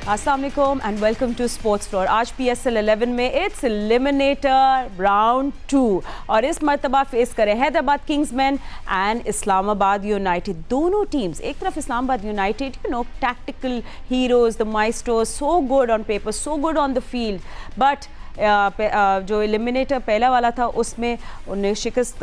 अस्सलाम वालेकुम and welcome to sports floor. आज PSL 11 में इट्स एलिमिनेटर राउंड 2 और इस मरतबा फेस करें Hyderabad Kingsman and Islamabad United. दोनों टीम्स, एक तरफ Islamabad United, you know, tactical heroes, the maestros, so good on paper, so good on the field, but जो एलिमिनेटर पहला वाला था उसमें उन्हें शिकस्त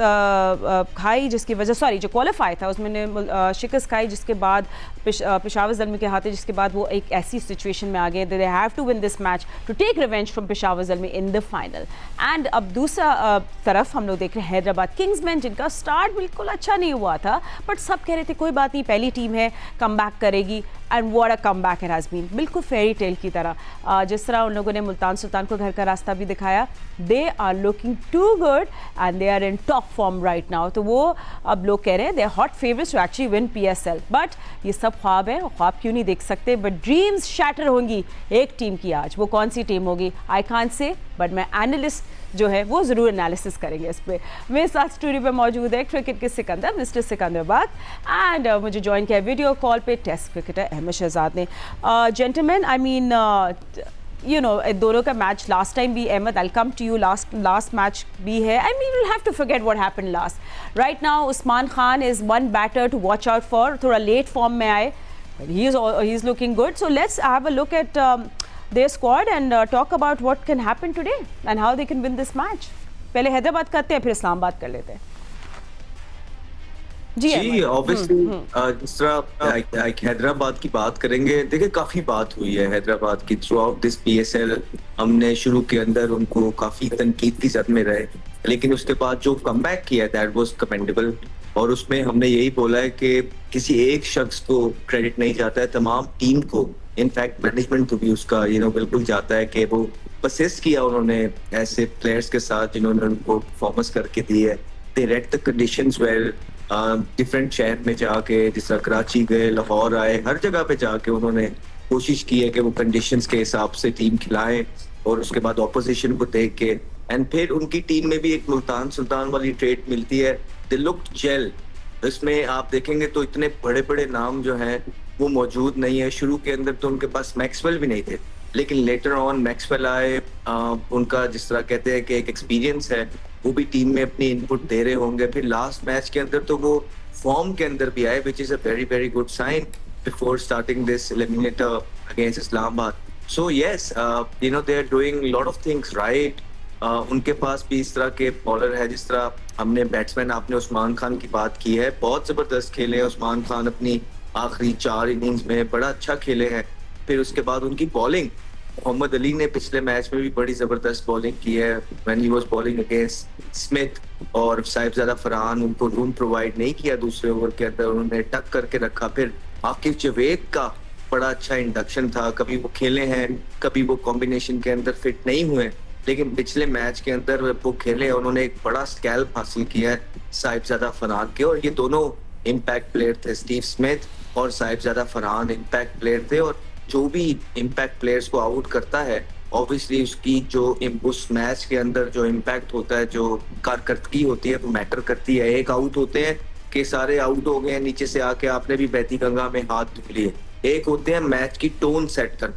खाई, जिसकी वजह जो क्वालिफाई था उसमें शिकस्त खाई, जिसके बाद पेशावर ज़ल्मी के हाथे, जिसके बाद वो एक ऐसी सिचुएशन में आ गए they have to win this match to take revenge from Peshawar Zalmi in the final. And अब दूसरा तरफ हम लोग देख रहे हैं हैदराबाद किंग्समैन, जिनका स्टार्ट बिल्कुल अच्छा नहीं हुआ था, बट सब कह रहे थे कोई बात नहीं, पहली टीम है, कम बैक करेगी, and what a come back it has been, बिल्कुल फेरी टेल की तरह। जिस तरह उन लोगों ने मुल्तान सुल्तान को घर का रास्ता भी दिखाया, they are looking too good and they are in top form right now. तो वो अब लोग कह रहे हैं they are hot favourites to actually win PSL, but ये सब ख्वाब है, ख्वाब क्यों नहीं देख सकते, बट ड्रीम्स शैटर होंगी एक टीम की आज। वो कौन सी टीम होगी आई कांट से, बट मैं एनालिस्ट जो है वो ज़रूर एनालिसिस करेंगे इस पर। मेरे साथ स्टूडियो पे मौजूद है क्रिकेट के Sikandar, mister Sikandar Bagh, and मुझे ज्वाइन किया वीडियो कॉल पे टेस्ट क्रिकेटर अहमद शहजाद ने। Gentleman, I mean you know, दोनों का मैच लास्ट टाइम भी, अहमद आई come to you, last match भी है, I mean will have to forget what happened last. Right now Usman Khan is one batter to watch out for, थोड़ा late form में आए, he is looking good, so let's have a look at their squad and talk about what can happen today and how they can win this match. पहले हैदराबाद करते हैं, फिर इस्लामाबाद कर लेते हैं। जी ऑब्वियसली जिस तरह हैदराबाद की बात करेंगे, देखिए काफी बात हुई है हैदराबाद की थ्रू आउट दिस PSL। हमने शुरू के अंदर उनको काफी तनकीद की जद में रहे, लेकिन उसके बाद जो कमबैक किया दैट वाज कमेंडेबल, और उसमें हमने यही बोला है कि किसी एक शख्स को क्रेडिट नहीं जाता है, तमाम टीम को, इनफैक्ट मैनेजमेंट को भी उसका बिल्कुल जाता है कि वो परसिस्ट किया उन्होंने ऐसे प्लेयर्स के साथ जिन्होंने उनको परफॉर्मेंस करके दी है। दे read the conditions well, different शहर में जाके, जिस तरह कराची गए, लाहौर आए, हर जगह पे जाके उन्होंने कोशिश की है कि वो कंडीशंस के हिसाब से टीम खिलाएं, और उसके बाद ऑपोजिशन को देख के, एंड फिर उनकी टीम में भी एक मुल्तान सुल्तान वाली ट्रेड मिलती है, दे लुक्ड जेल। इसमें आप देखेंगे तो इतने बड़े बड़े नाम जो हैं वो मौजूद नहीं है। शुरू के अंदर तो उनके पास मैक्सवेल भी नहीं थे, लेकिन लेटर ऑन मैक्सवेल आए। उनका जिस तरह कहते हैं कि एक एक्सपीरियंस है, वो भी टीम में अपनी इनपुट दे रहे होंगे। फिर लास्ट मैच के अंदर तो वो फॉर्म के अंदर भी आए, which is a very very good sign before starting this eliminator against Islamabad. So yes, they are doing lot of things right. उनके पास भी इस तरह के बॉलर है, जिस तरह हमने बैट्समैन, आपने उस्मान खान की बात की है, बहुत जबरदस्त खेले हैं उस्मान खान अपनी आखिरी 4 इनिंग्स में, बड़ा अच्छा खेले हैं। फिर उसके बाद उनकी बॉलिंग, मोहम्मद अली ने पिछले मैच में भी बड़ी जबरदस्त बॉलिंग की है when he was bowling against Smith, और साहिबजादा फरहान उनको रूम प्रोवाइड नहीं किया दूसरे ओवर के अंदर, उन्होंने टक करके रखा। फिर आकिब जवेद का बड़ा अच्छा इंडक्शन था, कभी वो खेले हैं, कभी वो कॉम्बिनेशन के अंदर फिट नहीं हुए, लेकिन पिछले मैच के अंदर वो खेले, उन्होंने एक बड़ा स्कैल्प हासिल किया है साहिबजादा फरहान के, और ये दोनों इम्पैक्ट प्लेयर थे। स्टीव स्मिथ और साहिबजादा फरहान इम्पैक्ट प्लेयर थे, और जो भी इम्पैक्ट प्लेयर्स को आउट करता है, ऑब्वियसली उसकी जो उस मैच के अंदर जो इम्पैक्ट होता है, जो कारकर्दगी होती है, वो मैटर करती है। एक आउट होते हैं कि सारे आउट हो गए, नीचे से आके आपने भी बैती गंगा में हाथ धो लिए, एक होते हैं मैच की टोन सेट कर।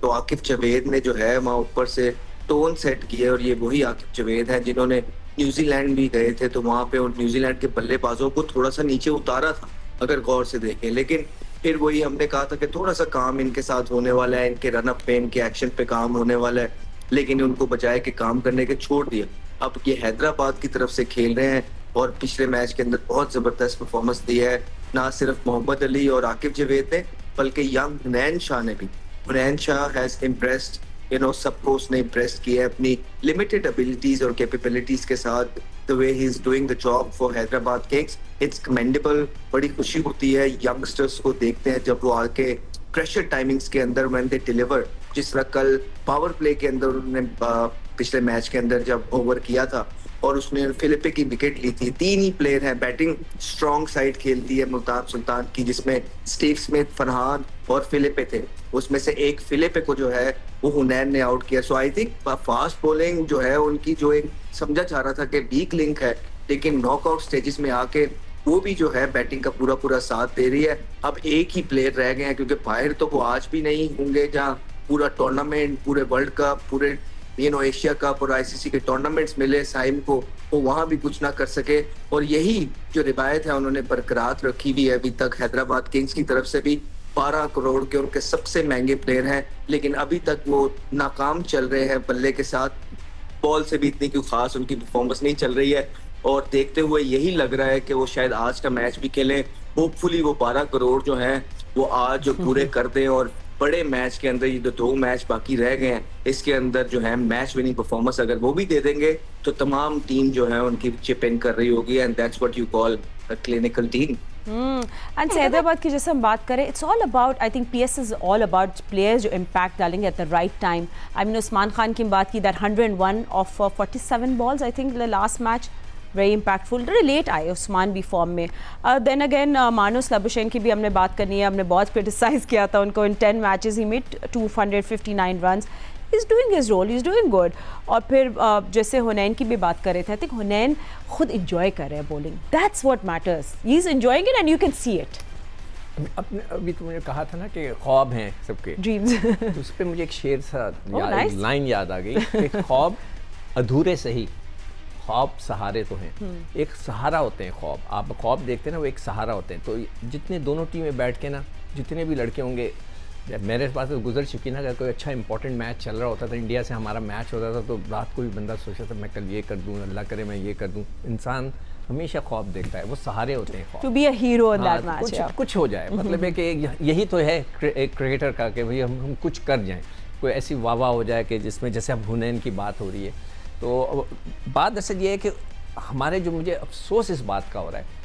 तो आकिब जवेद ने जो है वहाँ ऊपर से टोन सेट किया, और ये वही आकिब जवेद है जिन्होंने न्यूजीलैंड भी गए थे, तो वहां पे उन न्यूजीलैंड के बल्लेबाजों को थोड़ा सा नीचे उतारा था अगर गौर से देखें। लेकिन फिर वही हमने कहा था कि थोड़ा सा काम इनके साथ होने वाला है, इनके रन अप पे, इनके एक्शन पे काम होने वाला है, लेकिन उनको बजाय के काम करने के छोड़ दिया। अब ये हैदराबाद की तरफ से खेल रहे हैं, और पिछले मैच के अंदर बहुत जबरदस्त परफॉर्मेंस दी है, ना सिर्फ मोहम्मद अली और आकिब जवेद ने, बल्कि यंग हुनैन शाह ने भी। हुनैन शाह हैज इम्प्रेस्ड, सबको उसने इम्प्रेस किया है अपनी लिमिटेड एबिलिटीज और कैपेबिलिटीज के साथ। The way he is doing the job for Hyderabad Kings, it's commendable. बड़ी खुशी होती है यंगस्टर्स को देखते हैं जब वो आके प्रेशर टाइमिंग्स के अंदर व्हेन दे डिलीवर, जिस तरह कल पावर प्ले के अंदर उन्होंने पिछले मैच के अंदर जब ओवर किया था और उसने फिलिपे की विकेट ली थी। 3 ही प्लेयर हैं, बैटिंग स्ट्रॉन्ग साइड खेलती है मुल्तान सुल्तान की, जिसमें स्टीव स्मिथ, फरहान और फिलिपे थे। उसमें से एक फिलिपे को जो है वो हुनैन ने आउट किया। सो आई थिंक फास्ट बॉलिंग जो है उनकी, जो एक समझा जा रहा था कि वीक लिंक है, लेकिन नॉकआउट स्टेजेस में आके वो भी जो है बैटिंग का पूरा साथ दे रही है। अब एक ही प्लेयर रह गए हैं, क्योंकि बाहर तो वो आज भी नहीं होंगे जहाँ पूरा टूर्नामेंट, पूरे वर्ल्ड कप, पूरे एशिया कप और आईसीसी के टूर्नामेंट्स मिले साइम को, वो वहां भी कुछ ना कर सके। और यही जो रिवायत है उन्होंने बरकरार रखी हुई है अभी तक। हैदराबाद किंग्स की तरफ से भी 12 करोड़ के उनके सबसे महंगे प्लेयर हैं, लेकिन अभी तक वो नाकाम चल रहे हैं बल्ले के साथ। बॉल से भी इतनी कोई खास उनकी परफॉर्मेंस नहीं चल रही है, और देखते हुए यही लग रहा है कि वो शायद आज का मैच भी खेलें। होपफुली वो 12 करोड़ जो हैं वो आज जो पूरे कर दें, और बड़े मैच के अंदर ये जो 2 मैच बाकी रह गए हैं इसके अंदर जो है मैच विनिंग परफॉर्मेंस अगर वो भी दे देंगे तो तमाम टीम जो है उनकी चिप इन कर रही होगी, and that's what you call a clinical team. And Hyderabad की जैसे हम बात करें, it's all about, I think PS is all about players जो इम्पैक्ट डालेंगे at the right time. I mean Usman Khan की बात की, that 101 of 47 balls I think the last match, very impactful. Relate आए उस्मान भी फॉर्म में। देन अगेन मानुस Labuschagne की भी हमने बात करनी है। हमने बहुत क्रिटिसाइज किया था उनको। इन 10 मैचेस ही made 259 runs. Is doing his role, is doing good. और फिर जैसे हुनैन की भी बात कर रहे थे, आई थिंक हुनैन खुद इंजॉय कर रहे हैं bowling, that's what matters. He is enjoying it and you can see it. अभी तुमने कहा था ना कि ख्वाब हैं सबके ड्रीम्स। तो उस पर मुझे एक शेर सा लाइन याद आ गई कि ख्वाब अधूरे सही, ख्वाब सहारे तो हैं। एक सहारा होते हैं ख्वाब, आप ख्वाब देखते हैं ना, वो एक सहारा होते हैं। तो जितने दोनों टीमें बैठ के ना, जितने भी लड़के होंगे, मेरे पास तो गुजर चुकी ना, अगर कोई अच्छा इंपॉर्टेंट मैच चल रहा होता था, इंडिया से हमारा मैच होता था, तो रात को भी बंदा सोचता था मैं कल ये कर दूँ, अल्लाह करे मैं ये कर दूँ। इंसान हमेशा ख्वाब देखता है, वो सहारे होते हैं ख्वाब, to be a hero in that match. कुछ हो जाए, मतलब है कि यही तो है एक क्रिकेटर का, कि भाई हम कुछ कर जाएं, कोई ऐसी वाह हो जाए कि जिसमें, जैसे अब हुनैन की बात हो रही है। तो बात असल ये है कि हमारे जो, मुझे अफसोस इस बात का हो रहा है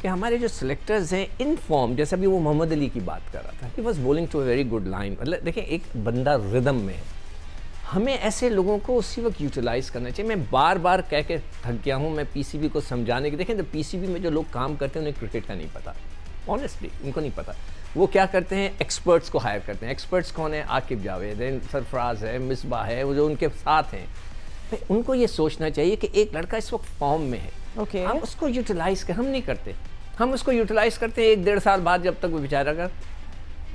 कि हमारे जो सिलेक्टर्स हैं इन फॉर्म, जैसे अभी वो मोहम्मद अली की बात कर रहा था, he was bowling to a very good line. मतलब देखिए, एक बंदा रिदम में है, हमें ऐसे लोगों को उसी वक्त यूटिलाइज़ करना चाहिए। मैं बार बार कह के थक गया हूँ, मैं पीसीबी को समझाने की। देखें, तो पीसीबी में जो लोग काम करते हैं उन्हें क्रिकेट का नहीं पता, ऑनेस्टली उनको नहीं पता। वो क्या करते हैं, एक्सपर्ट्स को हायर करते हैं। एक्सपर्ट्स कौन है? आकिब जावेद, सरफराज है, मिसबा है, वो जो उनके साथ हैं। उनको ये सोचना चाहिए कि एक लड़का इस वक्त फॉर्म में है, हम उसको यूटिलाइज़ कर, हम नहीं करते। हम उसको यूटिलाइज़ करते हैं 1-1.5 साल बाद, जब तक वो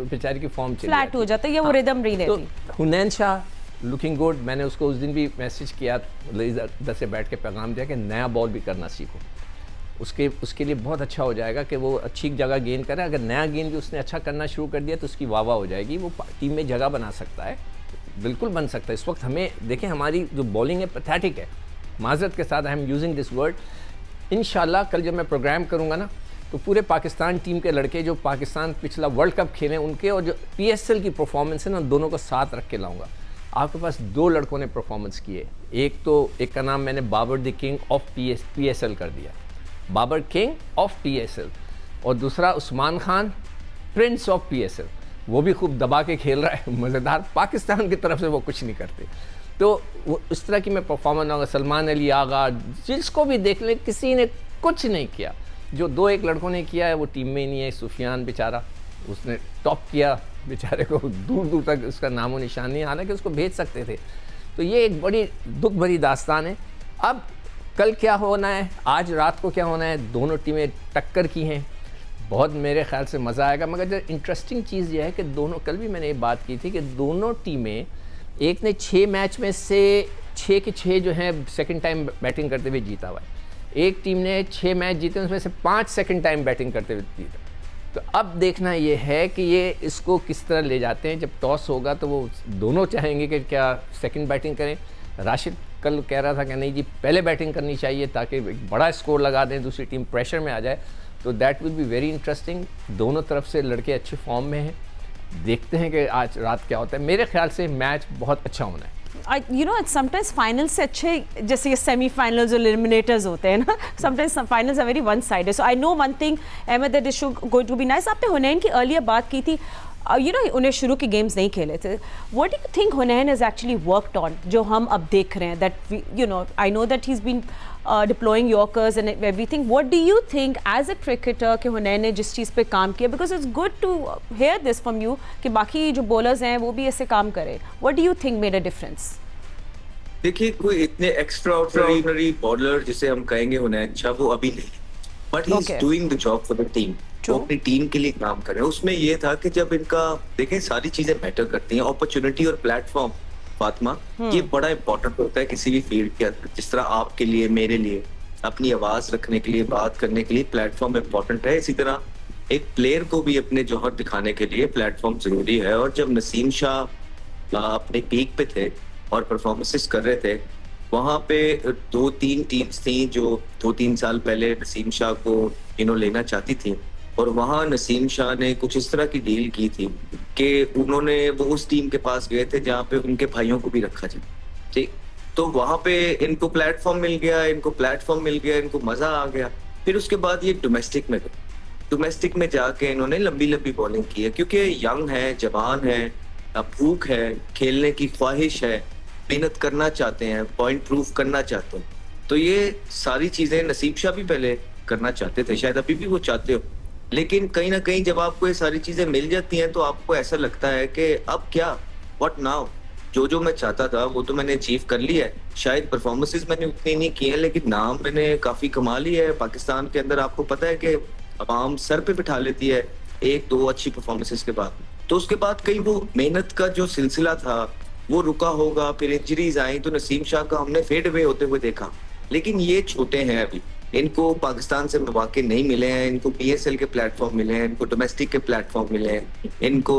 बेचारे की फॉर्म फ्लैट हो जाता है या वो रिदम नहीं रहती। तो हुनैन शाह लुकिंग गुड, मैंने उसको उस दिन भी मैसेज किया, इधर से बैठ के पैगाम दिया कि नया बॉल भी करना सीखो। उसके लिए बहुत अच्छा हो जाएगा कि वो अच्छी जगह गेंद करे। अगर नया गेंद भी उसने अच्छा करना शुरू कर दिया तो उसकी वाह हो जाएगी, वो टीम में जगह बना सकता है, बिल्कुल बन सकता है। इस वक्त हमें देखें, हमारी जो बॉलिंग है पैथेटिक है, माजरत के साथ I am using this word. इंशाल्लाह कल जब मैं प्रोग्राम करूँगा ना, तो पूरे पाकिस्तान टीम के लड़के जो पाकिस्तान पिछला वर्ल्ड कप खेले उनके और जो पीएसएल की परफॉर्मेंस है ना, दोनों को साथ रख के लाऊंगा। आपके पास 2 लड़कों ने परफॉर्मेंस की है। एक का नाम मैंने Babar the king of PSL कर दिया, बाबर किंग ऑफ पीएसएल, और दूसरा Usman Khan prince of PSL. वो भी खूब दबा के खेल रहा है, मज़ेदार। पाकिस्तान की तरफ से वो कुछ नहीं करते, तो वो इस तरह की मैं परफॉर्मेंस होगा। सलमान अली आगा, जिसको भी देख ले, किसी ने कुछ नहीं किया। जो 2-1 लड़कों ने किया है वो टीम में ही नहीं है। सुफियान बेचारा, उसने टॉप किया, बेचारे को दूर दूर तक उसका नामो निशान नहीं, हालांकि उसको भेज सकते थे। तो ये एक बड़ी दुख भरी दास्तान है। अब कल क्या होना है, आज रात को क्या होना है, दोनों टीमें टक्कर की हैं, बहुत मेरे ख्याल से मज़ा आएगा। मगर जो इंटरेस्टिंग चीज़ ये है कि दोनों, कल भी मैंने ये बात की थी कि दोनों टीमें, एक ने 6 मैच में से 6 के 6 जो हैं सेकंड टाइम बैटिंग करते हुए जीता हुआ है। एक टीम ने 6 मैच जीते, उसमें से 5 सेकंड टाइम बैटिंग करते हुए जीता। तो अब देखना ये है कि ये इसको किस तरह ले जाते हैं। जब टॉस होगा तो वो दोनों चाहेंगे कि क्या सेकंड बैटिंग करें। राशिद कल कह रहा था कि नहीं जी, पहले बैटिंग करनी चाहिए ताकि एक बड़ा स्कोर लगा दें, दूसरी टीम प्रेशर में आ जाए। तो that will be very interesting. दोनों तरफ से लड़के अच्छे फॉर्म में हैं, देखते हैं कि आज रात क्या होता है। मेरे ख्याल से मैच बहुत अच्छा होना है। You know, sometimes फाइनल से अच्छे, जैसे ये सेमीफाइनल्स और एलिमिनेटर्स होते हैं ना, sometimes finals are very one sided. So I know one thing, Ahmed, that is going to be nice. आपने हुनैन की अर्लियर बात की थी, यू नो उन्हें शुरू के गेम्स नहीं खेले थे। What do you think हुनैन is actually worked on, जो हम अब देख रहे हैं, that you know, I know that he is been deploying yorkers and everything. What do you think as a cricketer कि हुनैन ने जिस चीज़ पे काम किया, because it's good to hair this from you कि बाकी जो बॉलर्स हैं वो भी ऐसे काम करें। What do you think made a difference? देखिए, कोई इतने एक्स्ट्राऑर्डिनरी बॉलर जिसे हम कहेंगे हुनैन अच्छा, वो अभी नहीं, but he is doing the job for the team. वो अपनी टीम के लिए काम कर रहे हैं। उसमें ये था कि जब इनका देखें सारी चीजें मैटर करती हैं, अपॉर्चुनिटी और प्लेटफॉर्म फातिमा, ये बड़ा इंपॉर्टेंट होता है किसी भी फील्ड के अंदर। जिस तरह आपके लिए, मेरे लिए अपनी आवाज रखने के लिए, बात करने के लिए प्लेटफॉर्म इंपॉर्टेंट है, इसी तरह एक प्लेयर को भी अपने जौहर दिखाने के लिए प्लेटफॉर्म जरूरी है। और जब नसीम शाह अपने पीक पे थे और परफॉर्मेंसेस कर रहे थे, वहां पे 2-3 टीम्स थी जो 2-3 साल पहले नसीम शाह को लेना चाहती थी, और वहां नसीम शाह ने कुछ इस तरह की डील की थी कि उन्होंने वो उस टीम के पास गए थे जहाँ पे उनके भाइयों को भी रखा जाए, ठीक। तो वहां पे इनको प्लेटफॉर्म मिल गया, इनको मजा आ गया। फिर उसके बाद ये डोमेस्टिक में जाके इन्होंने लंबी लंबी बॉलिंग की है, क्योंकि यंग है, जवान है, भूख है, खेलने की ख्वाहिश है, मेहनत करना चाहते हैं, पॉइंट प्रूव करना चाहते हैं। तो ये सारी चीजें नसीब शाह भी पहले करना चाहते थे, शायद अभी भी वो चाहते हो, लेकिन कहीं ना कहीं जब आपको ये सारी चीजें मिल जाती हैं तो आपको ऐसा लगता है कि अब क्या, व्हाट नाउ। जो मैं चाहता था वो तो मैंने अचीव कर लिया है। शायद परफॉर्मेंसेस मैंने उतनी नहीं की है, लेकिन नाम मैंने काफी कमा लिया है पाकिस्तान के अंदर। आपको पता है कि आवाम सर पे बिठा लेती है 1-2 अच्छी परफॉर्मेंसेस के बाद, तो उसके बाद कहीं वो मेहनत का जो सिलसिला था वो रुका होगा, फिर इंजरीज आई, तो नसीम शाह का हमने फेड अवे होते हुए देखा। लेकिन ये छोटे हैं अभी, इनको पाकिस्तान से मौके नहीं मिले हैं, इनको PSL के प्लेटफॉर्म मिले हैं, इनको डोमेस्टिक के प्लेटफॉर्म मिले हैं, इनको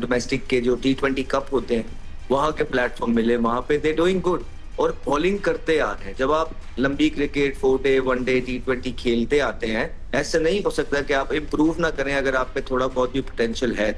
डोमेस्टिक के जो T20 कप होते हैं वहां के प्लेटफॉर्म मिले, वहां पे दे डूइंग गुड और बॉलिंग करते आ रहे हैं। जब आप लंबी क्रिकेट, 4-डे, 1-डे, T20 खेलते आते हैं, ऐसा नहीं हो सकता कि आप इम्प्रूव ना करें अगर आप पे थोड़ा बहुत भी पोटेंशियल है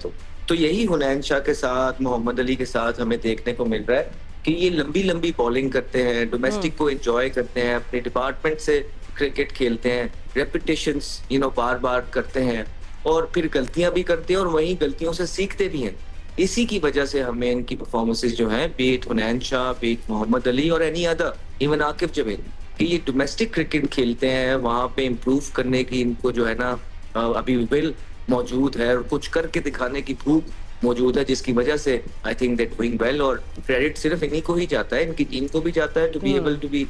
तो यही हुनैन शाह के साथ, मोहम्मद अली के साथ हमें देखने को मिल रहा है कि ये लंबी लंबी बॉलिंग करते हैं, डोमेस्टिक को एंजॉय करते हैं, अपने डिपार्टमेंट से क्रिकेट खेलते हैं, रेपिटेशंस बार बार करते हैं, और फिर गलतियां भी करते हैं और वही गलतियों से सीखते भी हैं। इसी की वजह से हमें इनकी परफॉर्मेंसेस जो हैं, बीट हुनैन शाह, बीट मोहम्मद अली और any other, even Aqib Javed, कि ये डोमेस्टिक क्रिकेट खेलते हैं, वहां पे इम्प्रूव करने की इनको जो है ना अभी विल मौजूद है और कुछ करके दिखाने की भूख मौजूद है, जिसकी वजह से I think that doing well. और क्रेडिट सिर्फ इन्हीं को ही जाता है, इनकी टीम को भी जाता है to be able to be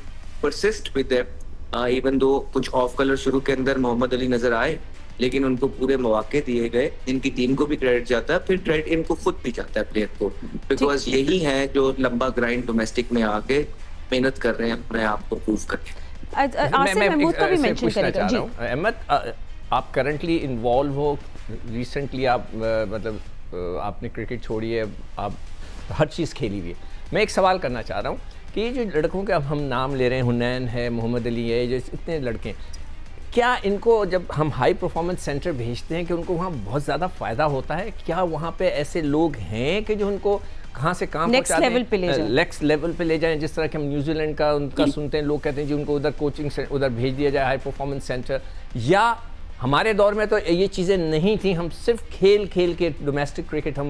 persist with them. Even though कुछ ऑफ कलर शुरू के अंदर मोहम्मद अली नजर आए, लेकिन उनको पूरे मौके दिए गए। इनकी टीम को भी क्रेडिट जाता है, फिर क्रेडिट इनको खुद भी जाता है प्लेयर को, बिकॉज यही है जो लंबा ग्राइंड डोमेस्टिक में आके मेहनत कर रहे हैं अपने आप को प्रूव करके। अहमद, आप करंटली इन्वॉल्व हो, रिसेंटली आप मतलब आपने क्रिकेट छोड़ी है, आप हर चीज़ खेली हुई है। मैं एक सवाल करना चाह रहा हूँ कि ये जो लड़कों के अब हम नाम ले रहे हैं, हुनैन है, मोहम्मद अली है, जो इतने लड़के, क्या इनको जब हम हाई परफॉर्मेंस सेंटर भेजते हैं कि उनको वहाँ बहुत ज़्यादा फ़ायदा होता है? क्या वहाँ पे ऐसे लोग हैं कि जो उनको कहाँ से काम नेक्स्ट लेवल पे ले जाएं? जिस तरह कि हम न्यूजीलैंड का उनका सुनते हैं, लोग कहते हैं जी उनको उधर कोचिंग उधर भेज दिया जाए, हाई परफॉर्मेंस सेंटर। या हमारे दौर में तो ये चीज़ें नहीं थी, हम सिर्फ खेल के डोमेस्टिक क्रिकेट हम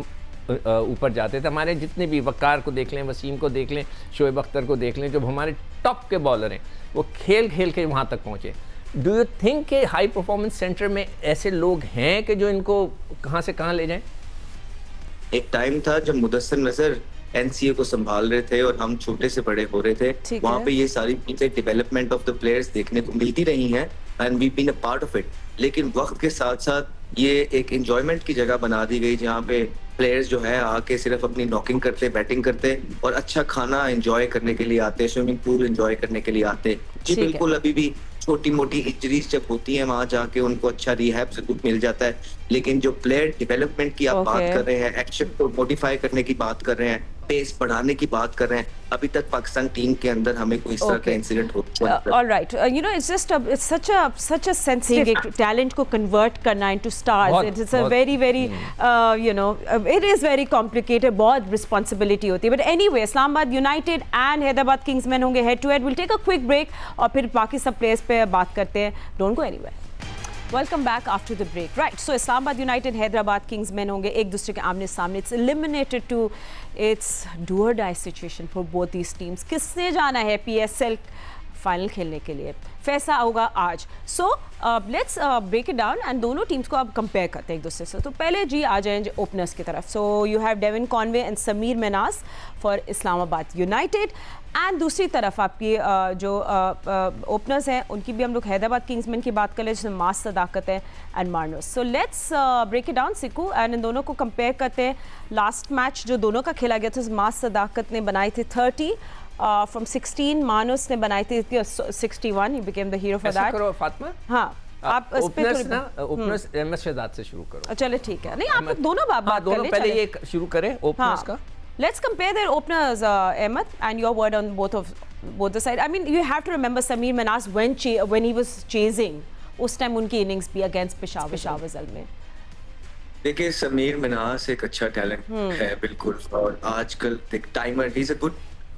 ऊपर जाते थे। हमारे जितने भी वकार को देख लें, वसीम को देख लें, शोएब अख्तर को देख लें, जो हमारे टॉप के बॉलर हैं, वो खेल के वहाँ तक पहुँचे। डू यू थिंक कि हाई परफॉर्मेंस सेंटर में ऐसे लोग हैं कि जो इनको कहाँ से कहाँ ले जाएं? एक टाइम था जब मुदस्सिर नजर NCA को संभाल रहे थे और हम छोटे से बड़े हो रहे थे, वहाँ पे ये सारी चीजें डेवलपमेंट ऑफ द प्लेयर्स देखने को मिलती रही हैं, and we been a part of it. लेकिन वक्त के साथ साथ ये एक एंजॉयमेंट की जगह बना दी गई, जहाँ पे प्लेयर्स जो है आके सिर्फ अपनी नॉकिंग करते, बैटिंग करते और अच्छा खाना एंजॉय करने के लिए आते, स्विमिंग पूल एंजॉय करने के लिए आते। जी बिल्कुल, अभी भी छोटी मोटी इंजरीज जब होती है वहां जाके उनको अच्छा रिहैब जरूर मिल जाता है, लेकिन जो प्लेयर डेवलपमेंट की आप बात कर रहे हैं, एक्शन को मॉडिफाई करने की बात कर रहे हैं, पेस बढ़ाने की बात कर रहे हैं, अभी तक पाकिस्तान टीम के अंदर हमें कोई इस तरह का इंसिडेंट होता है। Alright, you know, it's just it's such a sensitive talent को कन्वर्ट करना into stars. It's a very you know, it is very complicated, बहुत रिस्पॉन्सिबिलिटी होती है। But anyway, Islamabad United and Hyderabad Kingsman होंगे head to head. Will take a quick break और फिर बाकी सब प्लेयर्स पे बात करते हैं। Don't go anywhere. Welcome back after the break. Right, so Islamabad United Hyderabad Kingsman होंगे एक दूसरे के आमने सामने। It's eliminated to, it's do और die situation for both these teams. किसने जाना है PSL फाइनल खेलने के लिए। फैसला होगा आज। So let's break it down and दोनों टीम्स को आप कंपेयर करते हैं एक दूसरे से। तो पहले जी आ जाएंगे ओपनर्स की तरफ। So you have Devon Conway and Sameer Manas for Islamabad United, and दूसरी तरफ आपकी जो ओपनर्स हैं उनकी भी हम लोग हैदराबाद किंग्समैन की बात कर ले, जिसमें मास सदाकत है and Marnus. So let's break it down Siku, and in दोनों को कंपेयर करते हैं। लास्ट मैच जो दोनों का खेला गया था, मास सदाकत ने बनाई थी 30 from 16, मानुस ने बनाई थी 61, he became the hero for that। करो फातिमा। हाँ, आप इस पे ओपनर्स ना, ओपनर्स अहमद शहजाद से शुरू करो। चले ठीक है, नहीं आप लोग दोनों बात कर लें। पहले ये शुरू करें ओपनर्स का। Let's compare their openers, Ahmed, and your word on both the side. I mean, you have to remember Sameer Manas when he was chasing, उस टाइम उनकी इनिंग्स भी अगेंस्ट पेशावर ज़ल्म में। देखिए समीर मिनास एक अच्छा टैलेंट है बिल्कुल, और आजकल timer, he is a good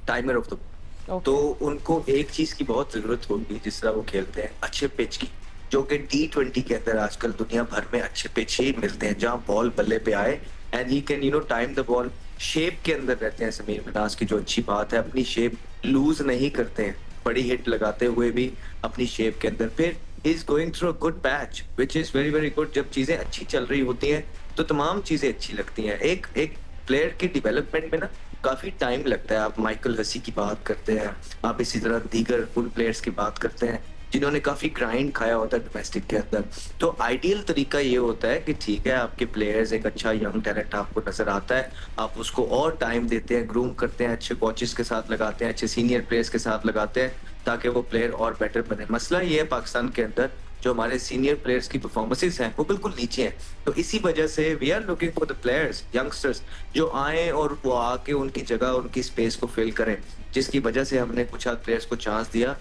timer of the, तो उनको एक चीज की बहुत जरूरत होगी जिस तरह वो खेलते हैं, अच्छे पिच की, जो कि T20 के अंदर आजकल दुनिया भर में अच्छे पिच ही मिलते हैं जहां बॉल बल्ले पे आए and he can time the ball. Shape के अंदर रहते हैं समीर मिनास की, जो अच्छी बात है, अपनी शेप लूज नहीं करते हैं, बड़ी हिट लगाते हुए भी अपनी शेप के अंदर। फिर is going through a good patch which is very very good. जब चीजें अच्छी चल रही होती हैं तो तमाम चीजें अच्छी लगती हैं। एक प्लेयर की डेवलपमेंट में ना काफी टाइम लगता है। आप माइकल हसी की बात करते हैं, आप इसी तरह दीगर उन प्लेयर्स की बात करते हैं जिन्होंने काफी ग्राइंड खाया होता है डोमेस्टिक के अंदर। तो आइडियल तरीका ये होता है कि ठीक है, आपके प्लेयर्स, एक अच्छा यंग टैलेंट आपको नजर आता है, आप उसको और टाइम देते हैं, ग्रूम करते हैं, अच्छे कोचेस के साथ लगाते हैं, अच्छे सीनियर प्लेयर्स के साथ लगाते हैं ताकि वो प्लेयर और बेटर बने। मसला ये है पाकिस्तान के अंदर जो हमारे सीनियर प्लेयर्स की परफॉर्मेंसेस हैं वो बिल्कुल नीचे हैं, तो इसी वजह से we are looking for the players, youngsters जो आए और वो आके उनकी जगह, उनकी स्पेस को फिल करें, जिसकी वजह से हमने कुछ प्लेयर्स को चांस दिया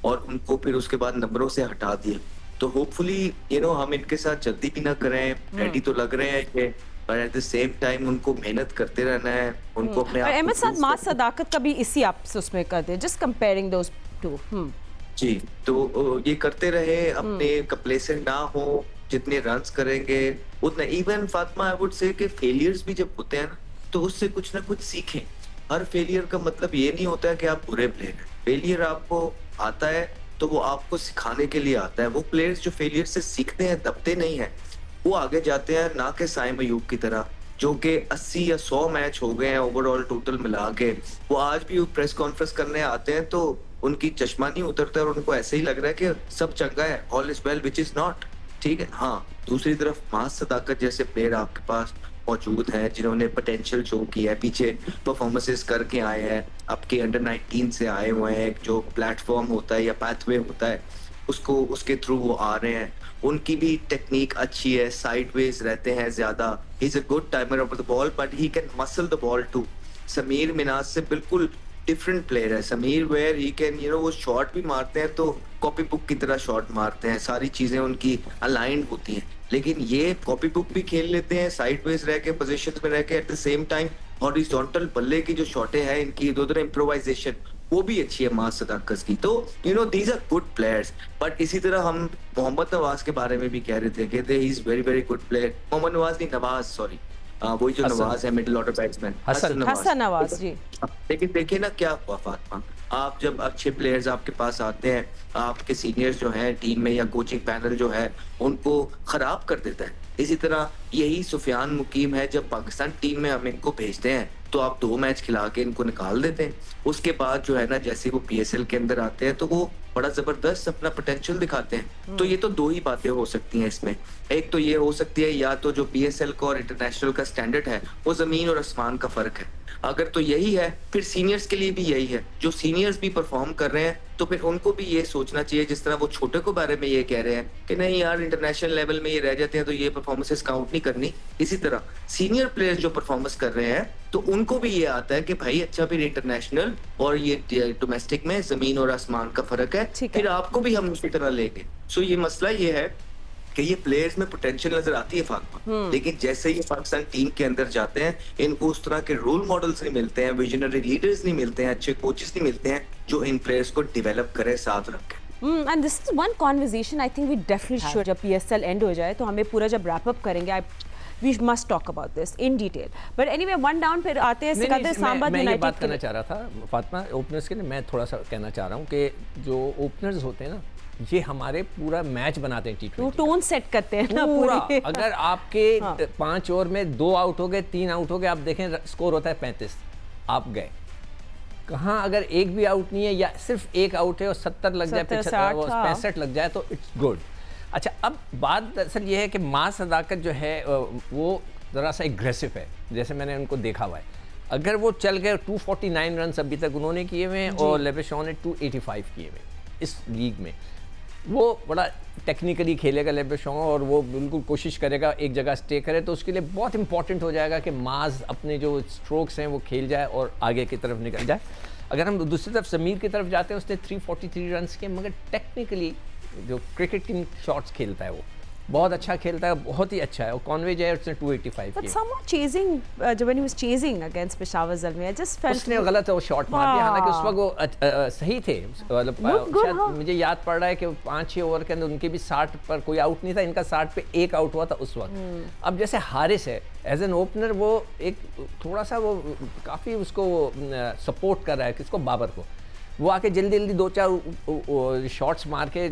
और उनको फिर उसके बाद नंबरों से हटा दिया। तो होपफुली हम इनके साथ जल्दी भी ना करें, रेडी तो लग रहे हैं कि, पर एट द सेम टाइम उनको मेहनत करते रहना है, उनको अपने आप अहमद साहब मास सदाकत का भी इसी आप उसमें कर दे, जस्ट कंपेयरिंग दोस टू। जी, तो ये करते रहे, अपने कंप्लेसेंट ना हो, जितने रन्स करेंगे उतना। Even Fatima, I would say कि फेलियर्स भी जब होते हैं ना तो उससे कुछ ना कुछ सीखें। हर फेलियर का मतलब ये नहीं होता है कि आप बुरे प्लेयर हैं। फेलियर आपको आता है तो वो आपको सिखाने के लिए आता है। वो प्लेयर्स जो फेलियर से सीखते हैं, दबते नहीं है, वो आगे जाते हैं, ना कि साइम अयूब की तरह जो कि 80 या 100 मैच हो गए हैं ओवरऑल टोटल मिला के। वो आज भी प्रेस कॉन्फ्रेंस करने आते हैं तो उनकी चश्मा नहीं उतरता और उनको ऐसे ही लग रहा है कि सब चंगा है, all is well, which is not. ठीक है, हाँ, दूसरी तरफ मास सदाकत जैसे प्लेयर आपके पास मौजूद हैं जिन्होंने पोटेंशियल शो किया है, पीछे परफॉर्मेंसेस करके आए हैं, आपके अंडर 19 से आए हुए हैं, जो प्लेटफॉर्म होता है या पाथवे होता है उसके थ्रू वो आ रहे हैं। उनकी भी टेक्निक अच्छी है, साइडवेज रहते हैं ज्यादा। He is a good timer of the ball but he can muscle the ball too. Sameer Minhas से बिल्कुल डिफरेंट प्लेयर है समीर, वेयर ही कैन वो शॉट भी मारते हैं तो कॉपी बुक की तरह शॉट मारते हैं, सारी चीजें उनकी अलाइंड होती हैं। लेकिन ये कॉपी बुक भी खेल लेते हैं, साइडवेज रह के, पोजीशंस में रह के, eight the same time horizontal बल्ले की जो शॉटें हैं इनकी, इधर इम्प्रोवाइजेशन वो भी अच्छी है मास सदाकत की। तो these are good players. But इसी तरह हम मोहम्मद नवाज के बारे में भी कह रहे थे, कहते he is very very good player. Mohammad Nawaz नहीं, नवाज, सॉरी, वही जो नवाज है, middle order batsman Hasan Nawaz जी। लेकिन देखिए ना क्या हुआ फातिमा, आप जब अच्छे प्लेयर्स आपके पास आते हैं, आपके सीनियर्स जो हैं टीम में या कोचिंग पैनल जो है उनको खराब कर देता है। इसी तरह यही सुफियान मुकीम है, जब पाकिस्तान टीम में हम इनको भेजते हैं तो आप 2 मैच खिला के इनको निकाल देते हैं। उसके बाद जो है ना, जैसे वो PSL के अंदर आते हैं तो वो बड़ा जबरदस्त अपना पोटेंशियल दिखाते हैं। तो ये तो 2 ही बातें हो सकती हैं इसमें। एक तो ये हो सकती है या तो जो PSL का और इंटरनेशनल का स्टैंडर्ड है वो जमीन और आसमान का फर्क है। अगर तो यही है फिर सीनियर्स के लिए भी यही है। जो सीनियर्स भी परफॉर्म कर रहे हैं तो फिर उनको भी ये सोचना चाहिए, जिस तरह वो छोटे को बारे में ये कह रहे हैं कि नहीं यार इंटरनेशनल लेवल में ये रह जाते हैं तो ये परफॉर्मेंसेस काउंट नहीं करनी। इसी तरह सीनियर प्लेयर्स जो परफॉर्मेंस कर रहे हैं तो उनको भी ये आता है कि भाई अच्छा, फिर इंटरनेशनल और ये डोमेस्टिक में जमीन और आसमान का फर्क है, फिर आपको भी हम उसी तरह लेंगे। सो ये मसला ये है कि ये प्लेयर्स में पोटेंशियल नजर आती है फातिमा, लेकिन जैसे ये पाकिस्तान टीम के अंदर जाते हैं इनको उस तरह के रोल मॉडल्स नहीं मिलते हैं, विजनरी लीडर्स नहीं मिलते हैं, अच्छे कोचेस नहीं मिलते हैं जो इन प्लेयर्स को डेवलप करे, साथ रखें। And this is one conversation I think we definitely should, जब PSL एंड हो जाए तो हमें पूरा जब रैप अप करेंगे, we must talk about this in detail, but anyway 1 down फिर आते हैं सिकंदर मैं इस्लामाबाद ये यूनाइटेड बात के करना लिए। चाह रहा था फातिमा, ओपनर्स के लिए मैं थोड़ा सा कहना चाह रहा हूँ कि जो ओपनर्स होते हैं ना, ये हमारे पूरा मैच बनाते हैं वो T20 टोन सेट करते हैं ना पूरा। पूरी। अगर आपके हाँ। 5 ओवर में 2 आउट हो गए, 3 आउट हो गए, आप देखें स्कोर होता है 35, आप गए कहाँ। अगर एक भी आउट नहीं है या सिर्फ एक आउट है और 70 लग जाए, 70, 60, 65 लग जाए तो इट्स गुड। अच्छा, अब बात दरअसल ये है कि मास अदाकत जो है वो ज़रा सा एग्रेसिव है, जैसे मैंने उनको देखा हुआ है। अगर वो चल गए 249 रन अभी तक उन्होंने किए हुए हैं और लेबेशॉन ने 285 किए हुए हैं इस लीग में। वो बड़ा टेक्निकली खेलेगा लेबेशॉन और वो बिल्कुल कोशिश करेगा एक जगह स्टे करे, तो उसके लिए बहुत इंपॉर्टेंट हो जाएगा कि माज अपने जो स्ट्रोक्स हैं वो खेल जाए और आगे की तरफ निकल जाए। अगर हम दूसरी तरफ समीर की तरफ जाते हैं, उसने 343 रन किए, मगर टेक्निकली जो क्रिकेट टीम शॉट्स खेलता है वो बहुत अच्छा खेलता है, बहुत ही अच्छा है। और कॉनवे जो है उसने 285 But किए। someone chasing, when he was chasing against Peshawar Zalmi, I just felt उसने गलत वो शॉट मार दिया, हालांकि उस वक्त वो सही थे, मतलब Looked good, शायद हाँ। मुझे याद पड़ रहा है कि 5-6 ओवर के अंदर उनके भी 60 पर कोई आउट नहीं था, इनका 60 पे एक आउट हुआ था उस वक्त। अब जैसे हारिस है एज एन ओपनर, वो एक थोड़ा सा वो काफ़ी उसको सपोर्ट कर रहा है, किसको, बाबर को। वो आके जल्दी जल्दी 2-4 शॉट्स मार के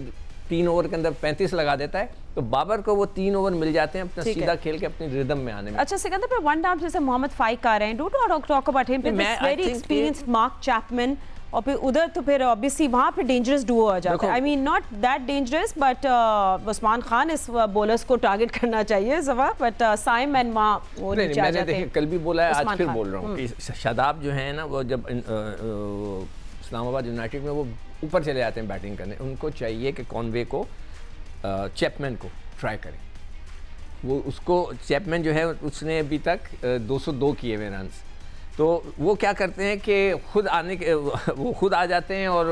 3 ओवर के अंदर 35 लगा देता है, तो बाबर को वो 3 ओवर मिल जाते हैं अपना ठीक है। सीधा खेल के अपनी रिदम में आने में। अच्छा सिकंदर पे 1 डाउन जैसे मोहम्मद फाइक आ रहे हैं, do not talk about him, मैं I very think experienced mark Chapman, और फिर उधर तो फिर ऑब्वियसली वहाँ पे डेंजरस डुओ आ जाता है। I mean not that dangerous, but Usman Khan इस बॉलर्स को टारगेट करना चाहिए सवा, बट साइम एंड माँ वो नहीं, नीचे आ मैंने जाते देखिए हैं। कल भी बोला है, आज उस्मान फिर खान। बोल रहा हूँ कि शादाब जो है ना, वो जब इस्लामाबाद यूनाइटेड में वो ऊपर चले जाते हैं बैटिंग करने, उनको चाहिए कि कॉनवे को चैपमैन को ट्राई करें। वो उसको चैपमैन जो है उसने अभी तक 202 किए हुए रन, तो वो क्या करते हैं कि वो खुद आ जाते हैं और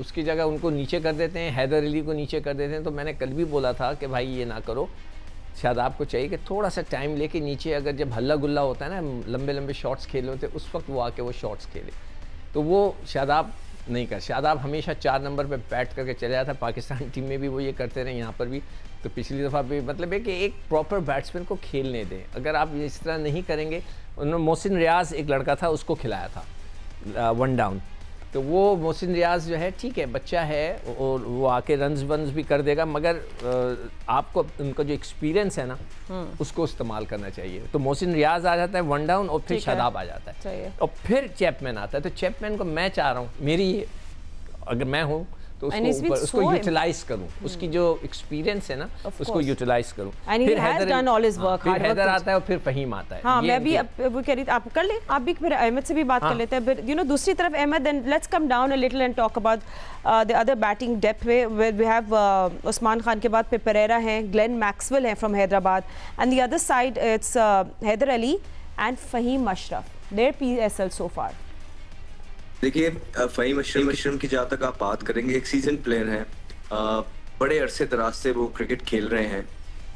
उसकी जगह उनको नीचे कर देते हैं, हैदर अली को नीचे कर देते हैं। तो मैंने कल भी बोला था कि भाई ये ना करो, शादाब को चाहिए कि थोड़ा सा टाइम लेके नीचे, अगर जब हल्ला गुल्ला होता है ना, लंबे लंबे शॉट्स खेले होते हैं, उस वक्त वो आके वो शॉट्स खेले, तो वो शादाब नहीं कर। शादाब हमेशा 4 नंबर पे बैट करके चले जाता है, पाकिस्तान टीम में भी वो ये करते रहे, यहाँ पर भी। तो पिछली दफ़ा भी मतलब है कि एक प्रॉपर बैट्समैन को खेलने दें। अगर आप इस तरह नहीं करेंगे, उन्होंने मोहसिन रियाज एक लड़का था, उसको खिलाया था 1 डाउन, तो वो मोहसिन रियाज जो है ठीक है, बच्चा है और वो आके रन्स वन्स भी कर देगा, मगर आपको उनका जो एक्सपीरियंस है ना उसको इस्तेमाल करना चाहिए। तो मोहसिन रियाज आ जाता है 1 डाउन और फिर शादाब आ जाता है और फिर चैपमैन आता है। तो चैपमैन को मैं चाह रहा हूँ, मेरी अगर मैं हूँ तो उसको यूटिलाइज करूँ, उसकी जो एक्सपीरियंस है ना उसको यूटिलाइज करूँ। फिर हैदर आता है और फिर फहीम आता है। हाँ, मैं भी वो कह रही थी, आप कर ले, आप भी फिर अहमद से भी बात कर लेते हैं, फिर दूसरी तरफ Ahmed, and let's come down a little and talk about the other batting depth way we have Usman Khan के बाद फिर पेरेरा हैं, ग्लेन मैक्सवेल हैं from Hyderabad, and the other side it's Haider Ali and Faheem Ashraf, there PSL so far. देखिए फहीम अशरफ की जहाँ तक आप बात करेंगे, एक सीजन प्लेयर है, बड़े अरसे दराज से वो क्रिकेट खेल रहे हैं।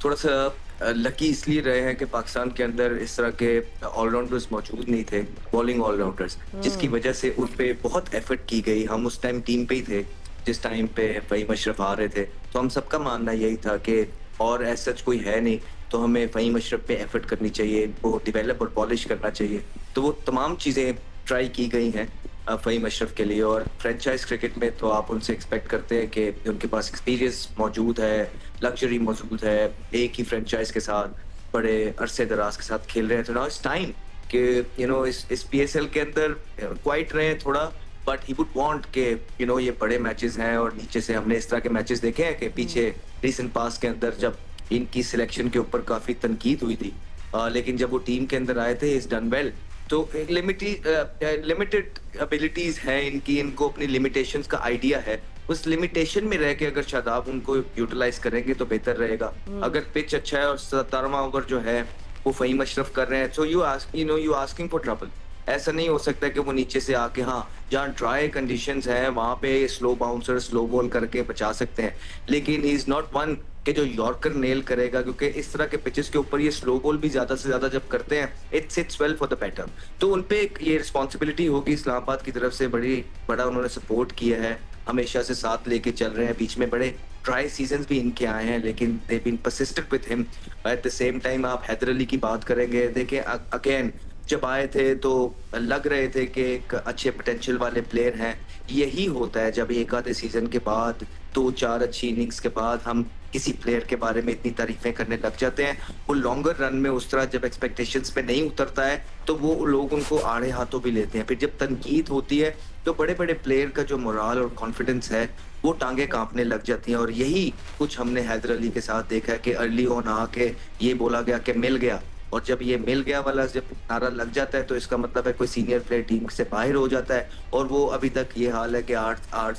थोड़ा सा लकी इसलिए रहे हैं कि पाकिस्तान के अंदर इस तरह के ऑलराउंडर्स मौजूद नहीं थे, बॉलिंग ऑलराउंडर्स, जिसकी वजह से उन पे बहुत एफर्ट की गई। हम उस टाइम टीम पे ही थे जिस टाइम पे फहीम अशरफ आ रहे थे, तो हम सबका मानना यही था कि और ऐसा सच कोई है नहीं, तो हमें फहीम अशरफ पे एफर्ट करनी चाहिए, वो डिवेलप और पॉलिश करना चाहिए। तो वो तमाम चीज़ें ट्राई की गई हैं फहीम अशरफ के लिए। और फ्रेंचाइज क्रिकेट में तो आप उनसे एक्सपेक्ट करते हैं कि उनके पास एक्सपीरियंस मौजूद है, लग्जरी मौजूद है, एक ही फ्रेंचाइज के साथ बड़े अरसे दराज के साथ खेल रहे हैं। तो नाउ इट्स टाइम कि इस PSL के अंदर क्वाइट रहे हैं थोड़ा, बट ही वुड वांट कि ये बड़े मैचेस हैं। और नीचे से हमने इस तरह के मैचेस देखे हैं कि पीछे रिसेंट पास के अंदर जब इनकी सिलेक्शन के ऊपर काफी तनकीद हुई थी, लेकिन जब वो टीम के अंदर आए थे, इज डन वेल। तो लिमिटेड एबिलिटीज हैं इनकी, इनको अपनी लिमिटेशंस का आइडिया है, उस लिमिटेशन में रह के अगर शादाब उनको यूटिलाइज करेंगे तो बेहतर रहेगा। अगर पिच अच्छा है और 17वां ओवर जो है वो फहीम अशरफ कर रहे हैं, so you asking for trouble. ऐसा नहीं हो सकता कि वो नीचे से आके, हाँ जहाँ ड्राई कंडीशंस हैं वहां पे स्लो बाउंसर स्लो बॉल करके बचा सकते हैं, लेकिन ही इज नॉट वन कि जो यॉर्कर नेल करेगा, क्योंकि इस तरह के पिचेस के ऊपर ये स्लो बॉल भी ज्यादा से ज्यादा जब करते हैं, it sits well for the batter. तो उनपे ये रिस्पॉन्सिबिलिटी होगी इस्लामाबाद की तरफ से, बड़ा उन्होंने सपोर्ट किया है, हमेशा से साथ लेके चल रहे हैं, बीच में बड़े ट्राई सीजन भी इनके आए हैं, लेकिन they been persistent with him. At the same time आप हैदर अली की बात करेंगे, देखिए अगेन जब आए थे तो लग रहे थे कि एक अच्छे पोटेंशियल वाले प्लेयर हैं। यही होता है जब एक आधे सीजन के बाद, 2-4 अच्छी इनिंग्स के बाद हम किसी प्लेयर के बारे में इतनी तारीफें करने लग जाते हैं। वो लॉन्गर रन में उस तरह जब एक्सपेक्टेशंस पे नहीं उतरता है तो वो लोग उनको आड़े हाथों भी लेते हैं। फिर जब तनकीद होती है तो बड़े बड़े प्लेयर का जो मोराल और कॉन्फिडेंस है वो टांगे कांपने लग जाती हैं। और यही कुछ हमने हैदर अली के साथ देखा है कि अर्ली ऑन आके ये बोला गया कि मिल गया, और जब ये मिल गया वाला जब नारा लग जाता है तो इसका मतलब है कोई सीनियर प्लेयर टीम से बाहर हो जाता है। और वो अभी तक ये हाल है कि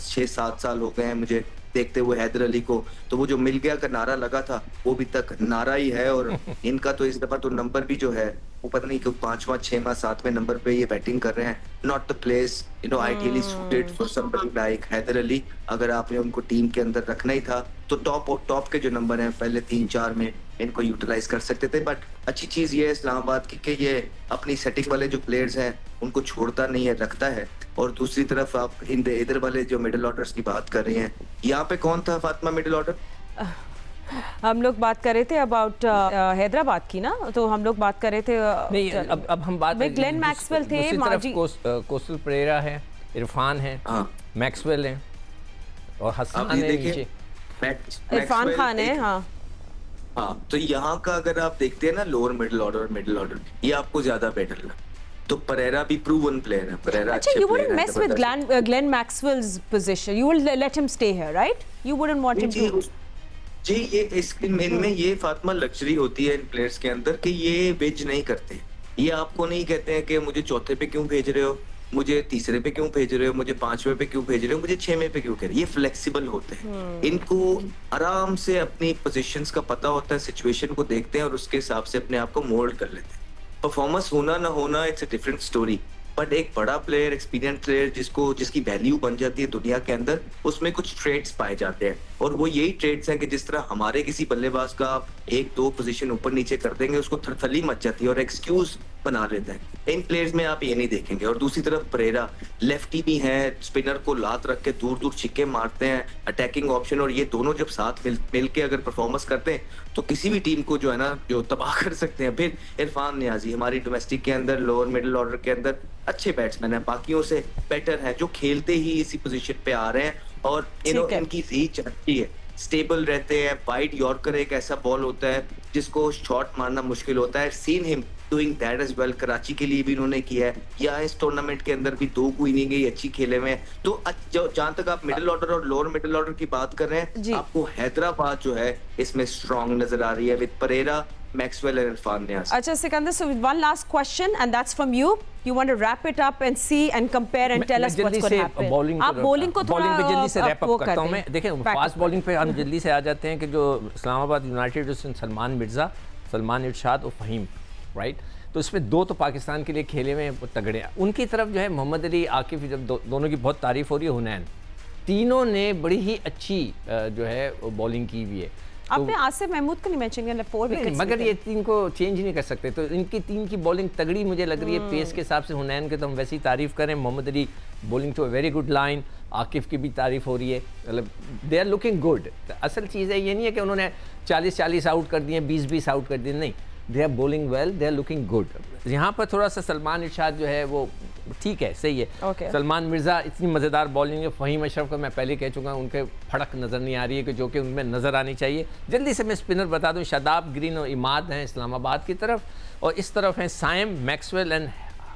6-7 साल हो गए हैं मुझे देखते हुए हैदर अली को। तो वो जो मिल गया का नारा लगा था वो भी तक नारा ही है। और इनका तो इस दफा तो नंबर भी जो है वो पता नहीं क्यों 5वां 6वां 7वें नंबर पे ये बैटिंग कर रहे हैं। Not the place ideally suited for somebody like Haider Ali. अगर आपने उनको टीम के अंदर रखना ही था तो टॉप के जो नंबर हैं पहले 3-4 में इनको यूटिलाइज कर सकते थे। बट अच्छी चीज ये है इस्लामाबाद की कि ये अपनी सेटिंग वाले जो प्लेयर्स हैं उनको छोड़ता नहीं है, रखता है। और दूसरी तरफ आप इधर वाले जो मिडिल ऑर्डर्स की बात कर रहे हैं, यहाँ पे कौन था फातिमा मिडिल ऑर्डर? हम लोग बात कर रहे थे अबाउट हैदराबाद की ना, तो हम लोग बात कर रहे थे नहीं, अब हम बात ग्लेन मैक्सवेल थे, कोस्टल परेरा है, इरफान है, मैक्सवेल है और हसन है नीचे, इरफान खान है। हाँ, तो यहाँ का अगर आप देखते हैं ना लोअर मिडिल ऑर्डर ये आपको ज्यादा बेटर लगा। तो परेरा भी प्रूवन प्लेयर है। परेरा अच्छा, you wouldn't mess with Glenn Maxwell's position. You will let him stay here, right? You wouldn't want him to. जी, ये इसके में ये फातिमा लग्जरी होती है इन प्लेयर्स के अंदर कि ये वेज नहीं करते। ये आपको नहीं कहते हैं कि मुझे चौथे पे क्यों भेज रहे हो, मुझे तीसरे पे क्यों भेज रहे हो, मुझे 5वें पे क्यों भेज रहे हो, मुझे 6वें पे क्यों कह रहे हो। ये फ्लेक्सिबल होते हैं। इनको आराम से अपनी पोजीशंस का पता होता है, सिचुएशन को देखते हैं और उसके हिसाब से अपने आप को मोल्ड कर लेते हैं। परफॉर्मेंस होना ना होना it's a different story, but एक बड़ा प्लेयर, एक्सपीरियंस प्लेयर जिसकी वैल्यू बन जाती है दुनिया के अंदर, उसमें कुछ ट्रेड्स पाए जाते हैं। और वो यही ट्रेड्स हैं कि जिस तरह हमारे किसी बल्लेबाज का 1-2 पोजीशन ऊपर नीचे कर देंगे उसको थरथली मच जाती है और एक्सक्यूज बना लेता है। इन प्लेयर्स में आप ये नहीं देखेंगे। और दूसरी तरफ परेरा लेफ्टी भी हैं, स्पिनर को लात रख के दूर दूर छिक्के मारते हैं, अटैकिंग ऑप्शन, और ये दोनों जब साथ मिल के अगर परफॉर्मेंस करते हैं तो किसी भी टीम को जो है ना जो तबाह कर सकते हैं। फिर इरफान नियाजी हमारी डोमेस्टिक के अंदर लोअर मिडिल ऑर्डर के अंदर अच्छे बैट्समैन हैं, बाकियों से बेटर हैं, जो खेलते ही इसी पोजीशन पे आ रहे हैं। और इनकी रीच अच्छी है, स्टेबल रहते हैं। वाइड यॉर्कर एक ऐसा बॉल होता है जिसको शॉट मारना मुश्किल होता है। Seen him doing that as well. Karachi के लिए भी इन्होंने किया है, या इस टूर्नामेंट के अंदर भी 2 इनिंग अच्छी खेले हुए हैं। तो जहां तक आप मिडिल ऑर्डर और लोअर मिडिल ऑर्डर की बात कर रहे हैं, आपको हैदराबाद जो है इसमें स्ट्रॉन्ग नजर आ रही है विद Perera, Maxwell and Irfan Niaz. अच्छा Sikandar, so one last question and that's from you. You want to wrap it up and see and compare and tell us what's going to happen. आप बॉलिंग को थोड़ा bowling पे जल्दी से wrap up करता हूं मैं। देखिए फास्ट बॉलिंग पे हम जल्दी से आ जाते हैं कि जो इस्लामाबाद यूनाइटेड जो सलमान मिर्जा, सलमान इरशाद और फहीम, राइट, तो इसमें 2 तो पाकिस्तान के लिए खेले हुए तगड़े हैं। उनकी तरफ जो है मोहम्मद अली, आकिफ, जब दोनों की बहुत तारीफ हो रही है, हुनैन, तीनों ने बड़ी ही अच्छी जो है बॉलिंग की हुई है। आपने आसिफ महमूद को नहीं मेंशन किया, 4 विकेट्स, मगर ये 3 को चेंज नहीं कर सकते। तो इनकी 3 की बॉलिंग तगड़ी मुझे लग रही है पेस के हिसाब से। हुनैन के तो हम वैसी तारीफ करें, मोहम्मद अली बॉलिंग तो वेरी गुड लाइन, आकिफ की भी तारीफ हो रही है, मतलब दे आर लुकिंग गुड। असल चीज़ है ये नहीं है कि उन्होंने 40-40 आउट कर दिए, 20-20 आउट कर दिए, नहीं, they are bowling well, they are looking good. यहाँ पर थोड़ा सा सलमान इरशाद जो है वो ठीक है, सही है। सलमान मिर्ज़ा इतनी मज़ेदार बॉलिंग है। फ़हीम अशरफ का मैं पहले कह चुका हूँ, उनके फड़क नज़र नहीं आ रही है कि जो कि उनमें नज़र आनी चाहिए। जल्दी से मैं स्पिनर बता दूँ, शादाब, ग्रीन और इमाद हैं इस्लामाबाद की तरफ, और इस तरफ हैं साइम, मैक्सवेल एंड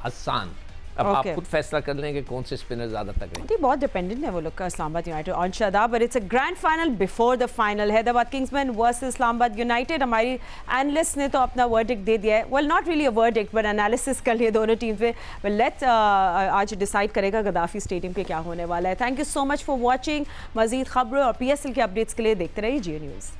हसन। अब आप खुद फैसला कर लेंगे कौन से स्पिनर ज्यादा तगड़े हैं। बहुत डिपेंडेंट है वो लोग का Islamabad United on Shadab, but it's a grand final before the final. Hyderabad Kingsman versus Islamabad United. हमारी एनालिस्ट ने तो अपना वर्डिक्ट दे दिया है, well not really a verdict but analysis कर लिए दोनों टीम पे। वेल लेट्स आज डिसाइड करेगा गद्दाफी स्टेडियम पे क्या होने वाला है। Thank you so much for watching. मजीद खबरों और PSL के अपडेट्स के लिए देखते रहिए जियो न्यूज़।